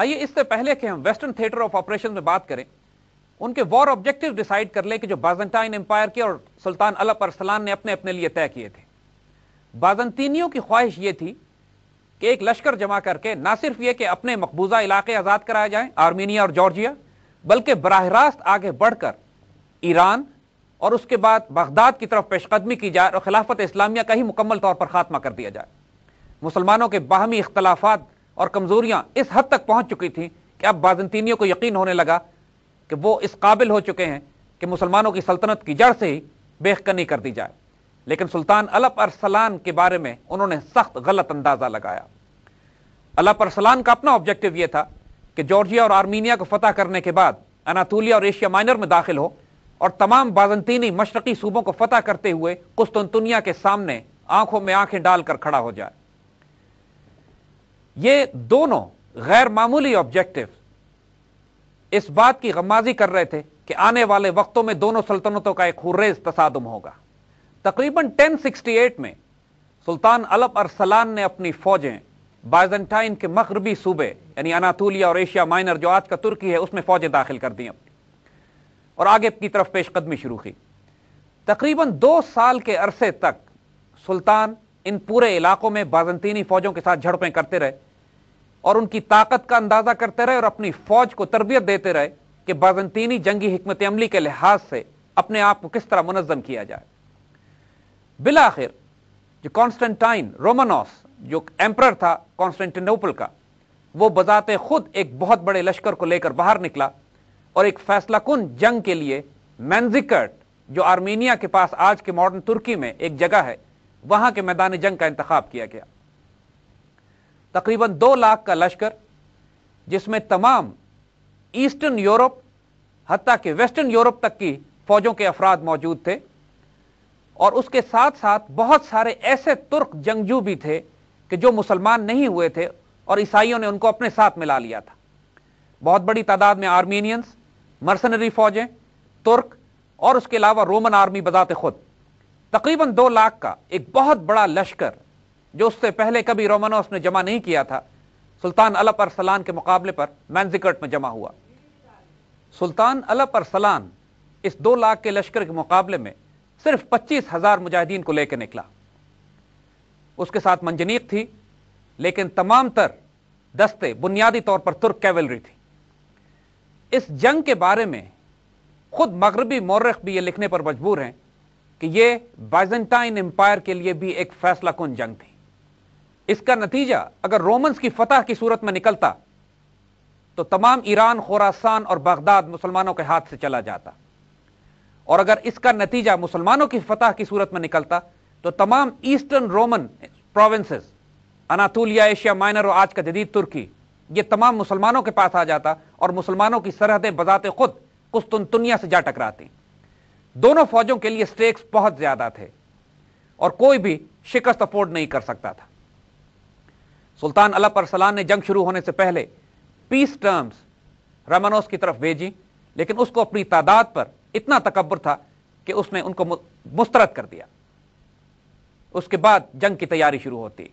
آئیے اس سے پہلے کہ ہم ویسٹرن تھیٹر آف آپریشن میں بات کریں، ان کے وار آبجیکٹو ڈیسائیڈ کر لیں کہ جو بازنٹائن امپائر کے اور سلطان الپ ارسلان نے اپنے اپنے لیے طے کیے تھے۔ بازنطینیوں کی خواہش یہ تھی کہ ایک لشکر جمع کر کے نہ صرف یہ کہ اپنے مقبوضہ علاقے آزاد کرائے جائیں آرمینیا اور جارجیا، بلکہ براہ راست آگے بڑھ کر ایران اور اس کے بعد بغداد کی طرف پیش قدمی کی جائے اور خلافت اسلامیہ کا ہی مکمل طور پر خاتمہ کر دیا جائے۔ مسلمانوں کے باہمی اختلافات اور کمزوریاں اس حد تک پہنچ چکی تھیں کہ اب بازنطینیوں کو یقین ہونے لگا کہ وہ اس قابل ہو چکے ہیں کہ مسلمانوں کی سلطنت کی جڑ سے ہی بیخکنی کر دی جائے، لیکن سلطان الپ ارسلان کے بارے میں انہوں نے سخت غلط اندازہ لگایا۔ الپ ارسلان کا اپنا آبجیکٹو یہ تھا کہ جارجیا اور آرمینیا کو فتح کرنے کے بعد اناطولیا اور ایشیا مائنر میں داخل ہو اور تمام بازنطینی مشرقی صوبوں کو فتح کرتے ہوئے قسطنطنیہ کے سامنے آنکھوں میں آنکھیں ڈال کر کھڑا ہو جائے۔ یہ دونوں غیر معمولی آبجیکٹو اس بات کی غمازی کر رہے تھے کہ آنے والے وقتوں میں دونوں سلطنتوں کا ایک خونریز تصادم ہوگا۔ تقریباً 1068 میں سلطان الپ ارسلان نے اپنی فوجیں بائزنٹائن کے مغربی صوبے یعنی اناطولیا اور ایشیا مائنر جو آج کا ترکی ہے اس میں فوجیں داخل کر دیں اور آگے کی طرف پیش قدمی شروع کی۔ تقریباً 2 سال کے عرصے تک سلطان ان پورے علاقوں میں بازنطینی فوجوں کے ساتھ جھڑپیں کرتے رہے اور ان کی طاقت کا اندازہ کرتے رہے اور اپنی فوج کو تربیت دیتے رہے کہ بازنطینی جنگی حکمت عملی کے لحاظ سے اپنے آپ کو کس طرح منظم کیا جائے۔ بالآخر جو کانسٹنٹائن رومانوس جو ایمپرر تھا کانسٹنٹینوپل کا، وہ بذات خود ایک بہت بڑے لشکر کو لے کر باہر نکلا اور ایک فیصلہ کن جنگ کے لیے مینزیکرٹ جو آرمینیا کے پاس آج کے ماڈرن ترکی میں ایک جگہ ہے وہاں کے میدان جنگ کا انتخاب کیا گیا۔ تقریباً 2 لاکھ کا لشکر جس میں تمام ایسٹرن یورپ حتیٰ کہ ویسٹرن یورپ تک کی فوجوں کے افراد موجود تھے، اور اس کے ساتھ ساتھ بہت سارے ایسے ترک جنگجو بھی تھے کہ جو مسلمان نہیں ہوئے تھے اور عیسائیوں نے ان کو اپنے ساتھ ملا لیا تھا۔ بہت بڑی تعداد میں آرمینینز، مرسنری فوجیں، ترک اور اس کے علاوہ رومن آرمی بذات خود۔ تقریباً 2 لاکھ کا ایک بہت بڑا لشکر جو اس سے پہلے کبھی رومانوس نے جمع نہیں کیا تھا، سلطان الپ ارسلان کے مقابلے پر مینزیکرٹ میں جمع ہوا۔ سلطان الپ ارسلان اس 2 لاکھ کے لشکر کے مقابلے میں صرف 25,000 مجاہدین کو لے کے نکلا۔ اس کے ساتھ منجنیق تھی، لیکن تمام تر دستے بنیادی طور پر ترک کیولری تھی۔ اس جنگ کے بارے میں خود مغربی مورخ بھی یہ لکھنے پر مجبور ہیں کہ یہ بائزنٹائن امپائر کے لیے بھی ایک فیصلہ کن جنگ تھی۔ اس کا نتیجہ اگر رومنز کی فتح کی صورت میں نکلتا تو تمام ایران، خراسان اور بغداد مسلمانوں کے ہاتھ سے چلا جاتا، اور اگر اس کا نتیجہ مسلمانوں کی فتح کی صورت میں نکلتا تو تمام Eastern Roman provinces, Anatolia, Asia Minor اور آج کا جدید ترکی، یہ تمام مسلمانوں کے پاس آ جاتا اور مسلمانوں کی سرحدیں بذات خود قسطنطنیہ سے جا ٹکراتی۔ دونوں فوجوں کے لیے سٹیکس بہت زیادہ تھے اور کوئی بھی شکست افورڈ نہیں کر سکتا تھا۔ سلطان الپ ارسلان نے جنگ شروع ہونے سے پہلے پیس ٹرمز رومانوس کی طرف بھیجی، لیکن اس کو اپنی تعداد پر اتنا تکبر تھا کہ اس نے ان کو مسترد کر دیا۔ اس کے بعد جنگ کی تیاری شروع ہوتی۔